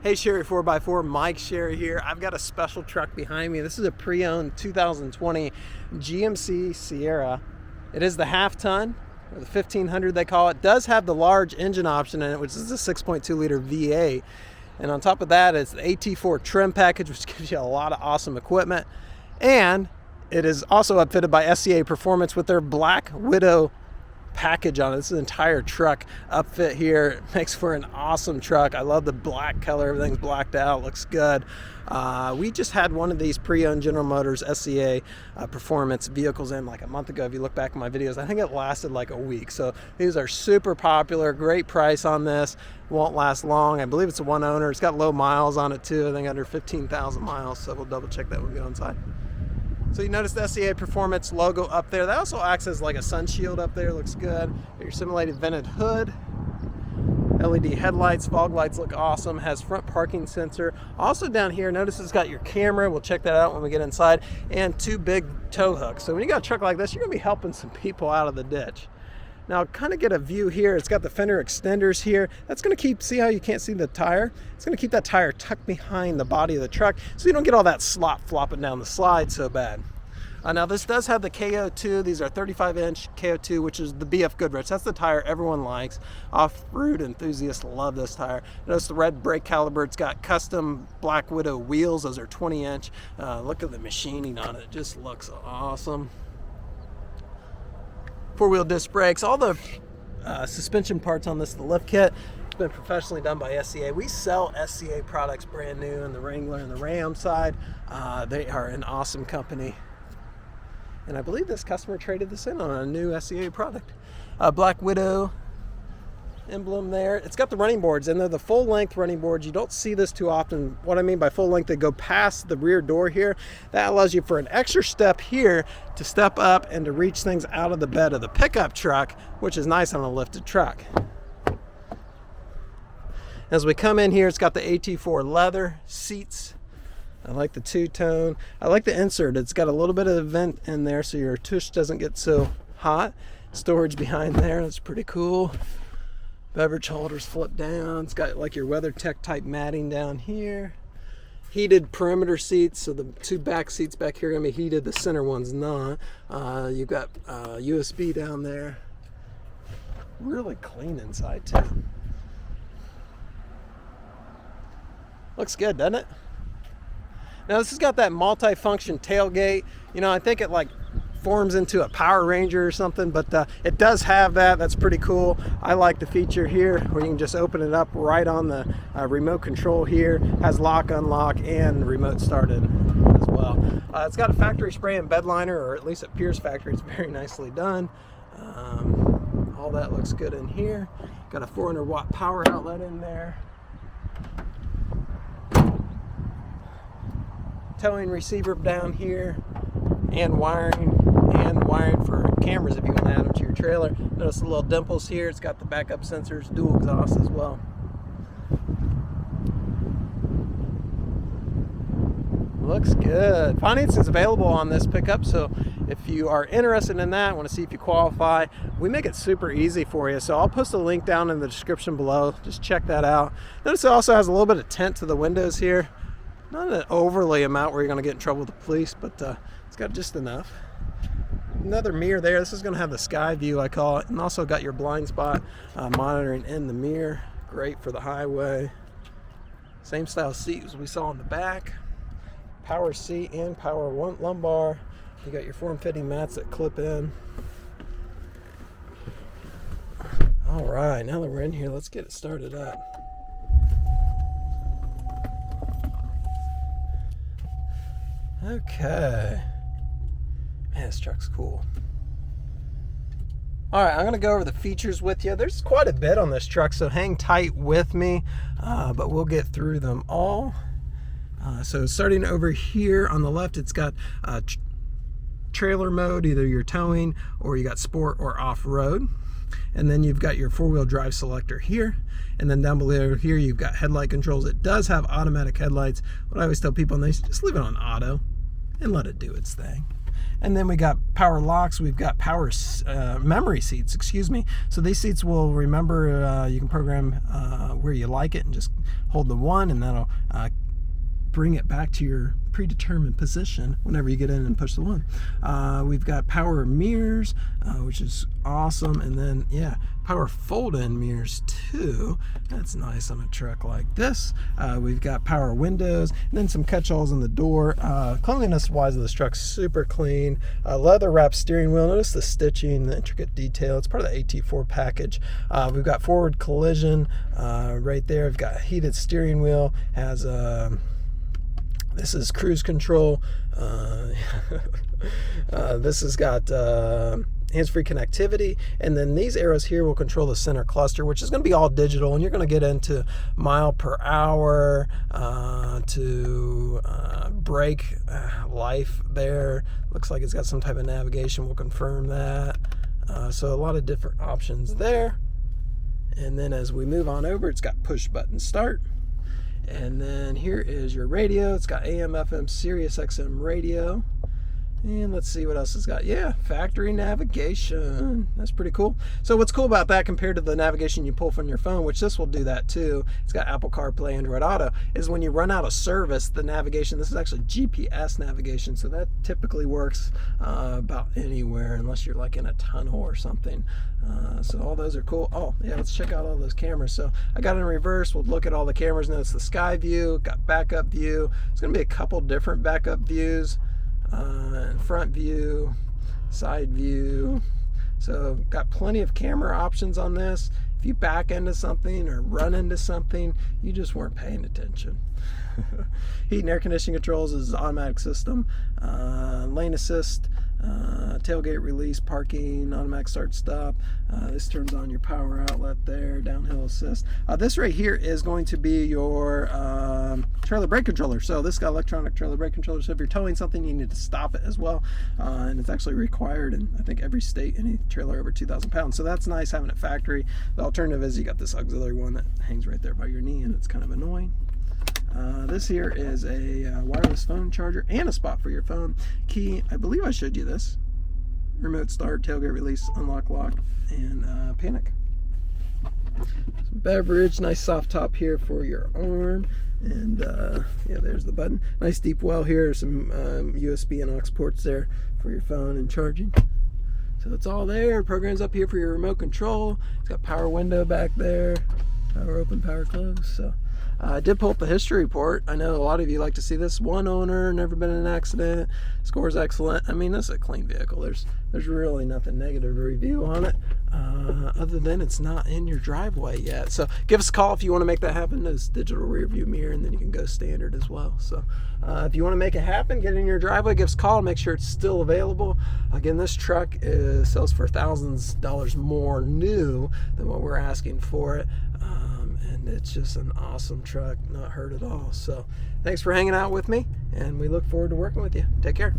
Hey Sherry 4x4, Mike Sherry here. I've got a special truck behind me. This is a pre-owned 2020 GMC Sierra. It is the half-ton, or the 1500 they call it. It does have the large engine option in it, which is a 6.2 liter V8. And on top of that, it's the AT4 trim package, which gives you a lot of awesome equipment. And it is also outfitted by SCA Performance with their Black Widow package on it. This is an entire truck upfit here. It makes for an awesome truck. I love the black color. Everything's blacked out. Looks good. We just had one of these pre-owned General Motors SCA Performance vehicles in like a month ago. If you look back at my videos, I think it lasted like a week. So these are super popular. Great price on this. Won't last long. I believe it's a one owner. It's got low miles on it too. I think under 15,000 miles. So we'll double check that when we go inside. So you notice the SCA Performance logo up there. That also acts as like a sun shield up there. Looks good. Your simulated vented hood. LED headlights, fog lights look awesome. Has front parking sensor. Also down here, notice it's got your camera. We'll check that out when we get inside. And two big tow hooks. So when you got a truck like this, you're gonna be helping some people out of the ditch. Now kind of get a view here. It's got the fender extenders here. That's gonna keep, see how you can't see the tire? It's gonna keep that tire tucked behind the body of the truck so you don't get all that slop flopping down the slide so bad. Now this does have the KO2. These are 35-inch KO2, which is the BF Goodrich. That's the tire everyone likes. Off-road enthusiasts love this tire. Notice the red brake caliber. It's got custom Black Widow wheels. Those are 20-inch. Look at the machining on it. It just looks awesome. Four-wheel disc brakes. All the suspension parts on this, the lift kit, it's been professionally done by SCA. We sell SCA products brand new in the Wrangler and the Ram side. They are an awesome company. And I believe this customer traded this in on a new SCA product. Black Widow emblem there. It's got the running boards, and they're the full-length running boards. You don't see this too often. What I mean by full-length, they go past the rear door here. That allows you for an extra step here to step up and to reach things out of the bed of the pickup truck, which is nice on a lifted truck. As we come in here, it's got the AT4 leather seats. I like the two-tone. I like the insert. It's got a little bit of a vent in there so your tush doesn't get so hot. Storage behind there. That's pretty cool. Beverage holders flip down. It's got like your WeatherTech type matting down here. Heated perimeter seats. So the two back seats back here are going to be heated. The center one's not. You've got USB down there. Really clean inside too. Looks good, doesn't it? Now this has got that multi-function tailgate. You know, I think it like forms into a Power Ranger or something, but it does have that. That's pretty cool. I like the feature here where you can just open it up right on the remote control here. Has lock, unlock, and remote started as well. It's got a factory spray and bed liner, or at least it appears factory. It's very nicely done. All that looks good in here. Got a 400-watt power outlet in there. Towing receiver down here, and wiring for cameras if you want to add them to your trailer. Notice the little dimples here. It's got the backup sensors, dual exhaust as well. Looks good. Financing is available on this pickup, so if you are interested in that, want to see if you qualify, we make it super easy for you. So I'll post a link down in the description below. Just check that out. Notice it also has a little bit of tint to the windows here. Not an overly amount where you're going to get in trouble with the police, but it's got just enough. Another mirror there. This is going to have the sky view, I call it, and also got your blind spot monitoring in the mirror. Great for the highway. Same style seat as we saw in the back. Power seat and power lumbar. You got your form-fitting mats that clip in. All right, now that we're in here, let's get it started up. Okay. Man, this truck's cool. All right, I'm gonna go over the features with you. There's quite a bit on this truck, so hang tight with me, but we'll get through them all. So starting over here on the left, it's got trailer mode, either you're towing or you got sport or off-road. And then you've got your four-wheel drive selector here. And then down below here, you've got headlight controls. It does have automatic headlights. What I always tell people, and they just leave it on auto and let it do its thing. And then we got power locks. We've got power memory seats, excuse me. So these seats will remember, you can program where you like it and just hold the one, and that'll bring it back to your predetermined position whenever you get in and push the one. We've got power mirrors, which is awesome. And then, yeah, power fold-in mirrors too. That's nice on a truck like this. We've got power windows, and then some catch-alls in the door. Cleanliness-wise of this truck's super clean. Leather-wrapped steering wheel. Notice the stitching, the intricate detail. It's part of the AT4 package. We've got forward collision right there. We've got heated steering wheel. Has this is cruise control. This has got hands-free connectivity, and then these arrows here will control the center cluster, which is going to be all digital, and you're going to get into mile per hour to brake life there. Looks like it's got some type of navigation. We'll confirm that. So a lot of different options there. And then as we move on over, it's got push button start. And then here is your radio. It's got AM, FM, Sirius XM radio. And let's see what else it's got. Yeah, factory navigation. That's pretty cool. So what's cool about that compared to the navigation you pull from your phone, which this will do that too, it's got Apple CarPlay, Android Auto, is when you run out of service, the navigation, this is actually GPS navigation, so that typically works about anywhere unless you're like in a tunnel or something. So all those are cool. Oh yeah, let's check out all those cameras. So I got it in reverse. We'll look at all the cameras. Notice the sky view, got backup view. It's going to be a couple different backup views. Front view, side view. So got plenty of camera options on this. If you back into something or run into something, you just weren't paying attention. Heat and air conditioning controls is automatic system. Lane assist, tailgate release, parking, automatic start stop. This turns on your power outlet there, downhill assist. This right here is going to be your trailer brake controller. So this got electronic trailer brake controller. So if you're towing something, you need to stop it as well. And it's actually required in, I think, every state, any trailer over 2,000 pounds. So that's nice having it factory. The alternative is you got this auxiliary one that hangs right there by your knee, and it's kind of annoying. This here is a wireless phone charger and a spot for your phone. Key, I believe I showed you this. Remote start, tailgate release, unlock, lock, and panic. Some beverage, nice soft top here for your arm. And yeah, there's the button. Nice deep well here, some USB and aux ports there for your phone and charging. So it's all there. Programs up here for your remote control. It's got power window back there, power open, power close. So I did pull up the history report. I know a lot of you like to see this. One owner, never been in an accident, scores excellent. I mean, this is a clean vehicle. There's really nothing negative to review on it, other than it's not in your driveway yet. So give us a call if you want to make that happen. There's digital rear view mirror, and then you can go standard as well. So if you want to make it happen, get in your driveway, give us a call, make sure it's still available. Again, this truck sells for thousands of dollars more new than what we're asking for it. And it's just an awesome truck, not hurt at all. So thanks for hanging out with me, and we look forward to working with you. Take care.